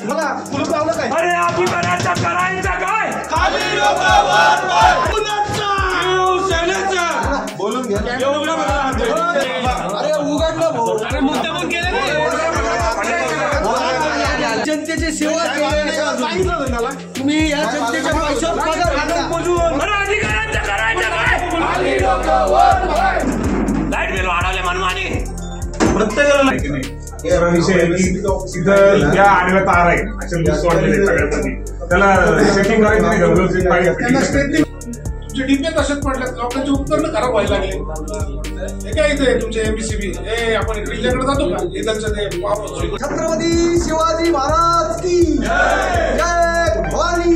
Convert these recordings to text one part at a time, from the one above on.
बघा कुलूप लावलं काय? अरे अधिकाऱ्याचा करायचं काय? खाली लोकं वर वर कुणाचा शिवसेनेचा बोलून घ्या. अरे उघडलं भाऊ. अरे मुद्दामून केलं जनतेची सेवा सांगितलं त्याला तुम्ही या जनतेच्या पैशावर पगार घालून बोलून. अरे अधिकाऱ्याचा करायचं काय? खाली लोकं वर वर लाईट बिल वाढवले मनमानी. प्रत्येकाला विषय आहे की तिथं ज्या आलेल्या तार आहे अशा लूज वाढलेले सगळ्यांसाठी त्याला सेटिंग करायची नाही का व्यवस्थित पाहिजे. तुमचे डिपे तसेच पडले लोकांचे उपकरण खराब व्हायला लागले. हे काय इथे तुमचे एमबीसीबी हे आपण किल्ल्याकडे जातो का इथलचं ते छत्रपती शिवाजी महाराज की जय भवानी.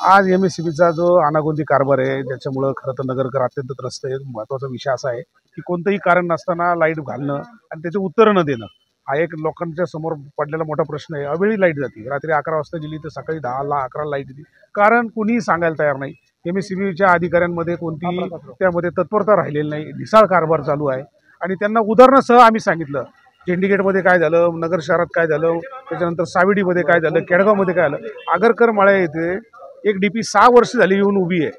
आज एमएससीबीचा जो अनागोंदी कारभार आहे त्याच्यामुळं खरं तर नगरकर अत्यंत त्रस्त आहे. महत्त्वाचा विषय असा आहे की कोणतंही कारण नसताना लाईट घालणं आणि त्याचे उत्तरं न देणं हा एक लोकांच्या समोर पडलेला मोठा प्रश्न आहे. अवेळी लाईट जाते. रात्री 11 वाजता गेली तर सकाळी 10-11 लाईट येते. कारण कुणीही सांगायला तयार नाही. एमएससीबीच्या अधिकाऱ्यांमध्ये कोणतीही त्यामध्ये तत्परता राहिलेली नाही. ढिसाळ कारभार चालू आहे आणि त्यांना उदाहरणासह आम्ही सांगितलं. चेंडीगेटमध्ये काय झालं, नगर शहरात काय झालं, त्याच्यानंतर सावेडीमध्ये काय झालं, केडगावमध्ये काय झालं. आगरकर माळ्या येथे एक डीपी 6 वर्ष झाली येऊन उभी आहे.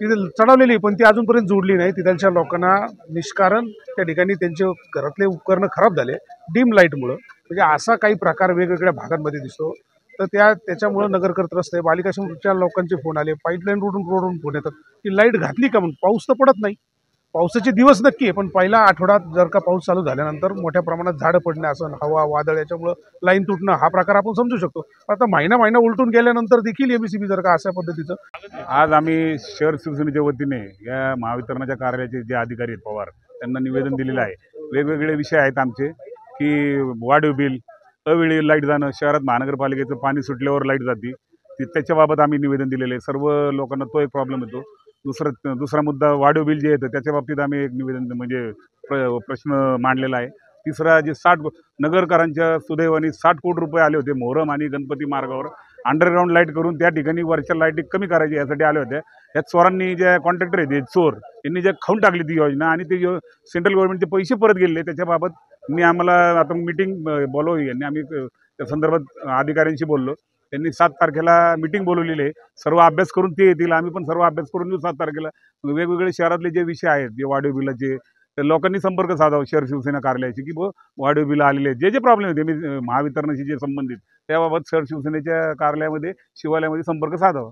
तिथे चढवलेली पण ती अजूनपर्यंत जोडली नाही. तिथल्या लोकांना निष्कारण त्या ठिकाणी त्यांचे घरातले उपकरणं खराब झाले डीम लाईटमुळं. म्हणजे असा काही प्रकार वेगवेगळ्या भागांमध्ये दिसतो. तर त्याच्यामुळं नगरकर त्रस्त आहे. बालिका समूहच्या लोकांचे फोन आले, पाईपलाईन रोडून फोन येतात की लाईट घातली का म्हणून. पाऊस तर पडत नाही. पावसाचे दिवस नक्की आहे पण पहिला आठवड्यात जर का पाऊस चालू झाल्यानंतर मोठ्या प्रमाणात झाडं पडणे असं हवा वादळ याच्यामुळं लाईन तुटणं हा प्रकार आपण समजू शकतो. आता महिना उलटून गेल्यानंतर देखील एमएससीबी जर का अशा पद्धतीचं. आज आम्ही शहर शिवसेनेच्या वतीने या महावितरणाच्या कार्यालयाचे जे अधिकारी आहेत पवार त्यांना निवेदन दिलेलं आहे. वेगवेगळे विषय आहेत आमचे की वाढीव बिल, अवेळी लाईट जाणं, शहरात महानगरपालिकेचं पाणी सुटल्यावर लाईट जाते त्याच्याबाबत आम्ही निवेदन दिलेलं आहे. सर्व लोकांना तो एक प्रॉब्लेम येतो. दुसरा मुद्दा वाढीव बिल जे येतं त्याच्या बाबतीत आम्ही एक निवेदन म्हणजे प्रश्न मांडलेला आहे. तिसरा जे 60 नगरकरांच्या सुदैवाने 60 कोटी रुपये आले होते मोहरम आणि गणपती मार्गावर अंडरग्राऊंड लाईट करून त्या ठिकाणी वरच्या लाईटी कमी करायची यासाठी आले होते. या चोरांनी ज्या कॉन्ट्रॅक्टर आहेत चोर यांनी जे खाऊन टाकली ती योजना आणि ते सेंट्रल गव्हर्नमेंटचे पैसे परत गेले. त्याच्याबाबत आम्हाला आता मिटिंग बोलवली यांनी. आम्ही त्या संदर्भात अधिकाऱ्यांशी बोललो. त्यांनी 7 तारखेला मिटिंग बोलवलेली आहे. सर्व अभ्यास करून ते येतील. आम्ही पण सर्व अभ्यास करून येऊ 7 तारखेला. वेगवेगळे शहरातले जे विषय आहेत जे वाढीव बिलाचे तर लोकांनी संपर्क साधावा शहर शिवसेना कार्यालयाशी की वाढीव बिलं आलेले आहेत. जे प्रॉब्लेम आहेत महावितरणाशी जे संबंधित त्याबाबत शहर शिवसेनेच्या कार्यालयामध्ये शिवालयामध्ये संपर्क साधावा.